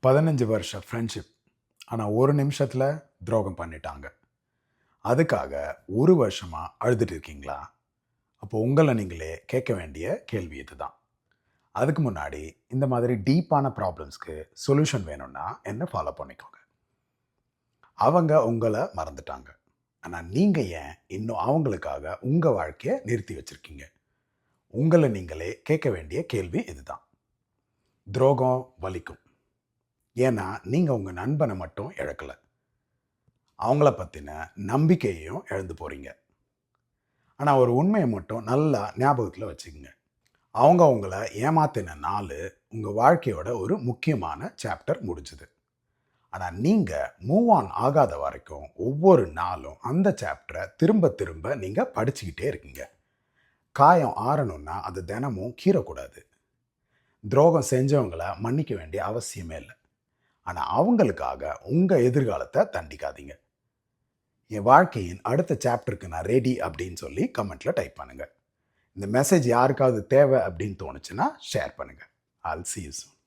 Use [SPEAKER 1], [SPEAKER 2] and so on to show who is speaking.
[SPEAKER 1] 15 வருஷ ஃப்ரெண்ட்ஷிப். ஆனா, ஒரு நிமிஷத்துல துரோகம் பண்ணிட்டாங்க. அதுக்காக 1 வருஷமா அழுதுட்டு இருக்கீங்களா? அப்போ உங்கள நீங்களே கேட்க வேண்டிய கேள்வி இதுதான். அதுக்கு முன்னாடி இந்த மாதிரி டீப்பான ப்ராப்ளம்ஸ்க்கு சொல்யூஷன் வேணும்னா என்ன ஃபாலோ பண்ணிக்கோங்க. அவங்க உங்கள மறந்துட்டாங்க. ஆனா, நீங்க ஏன் இன்னும் அவங்களுக்காக உங்க வாழ்க்கைய நிறுத்தி வச்சிருக்கீங்க? உங்கள நீங்களே கேட்க வேண்டிய கேள்வி இதுதான். துரோகம் வலிக்கும். ஏன்னா, நீங்க உங்க நண்பன மட்டும் இழக்கல. அவங்கள பத்தின நம்பிக்கையையும் இழந்து போறீங்க. ஆனா ஒரு உண்மைய மட்டும் நல்லா ஞாபகத்துல வச்சுக்கங்க. அவங்க உங்கள ஏமாத்தின நாளு உங்க வாழ்க்கையோட ஒரு முக்கியமான சாப்டர் முடிஞ்சது. ஆனா நீங்க மூவ் ஆன் ஆகாத வரைக்கும் ஒவ்வொரு நாளும் அந்த சாப்டர திரும்ப திரும்ப நீங்க படிச்சுக்கிட்டே இருக்கீங்க. காயம் ஆறணும்னா அது தினமும் கீறக்கூடாது. துரோகம் செஞ்சவங்கள மன்னிக்க வேண்டிய அவசியமே இல்ல. ஆனா அவங்களுக்காக உங்க எதிர்காலத்த தண்டிக்காதீங்க. என் வாழ்க்கையின் அடுத்த சாப்டருக்கு நான் ரெடி அப்படின்னு சொல்லி கமெண்ட்ல டைப் பண்ணுங்க. இந்த மெசேஜ் யாருக்காவது தேவை அப்படின்னு தோணுச்சுன்னா ஷேர் பண்ணுங்க. I'll see you soon.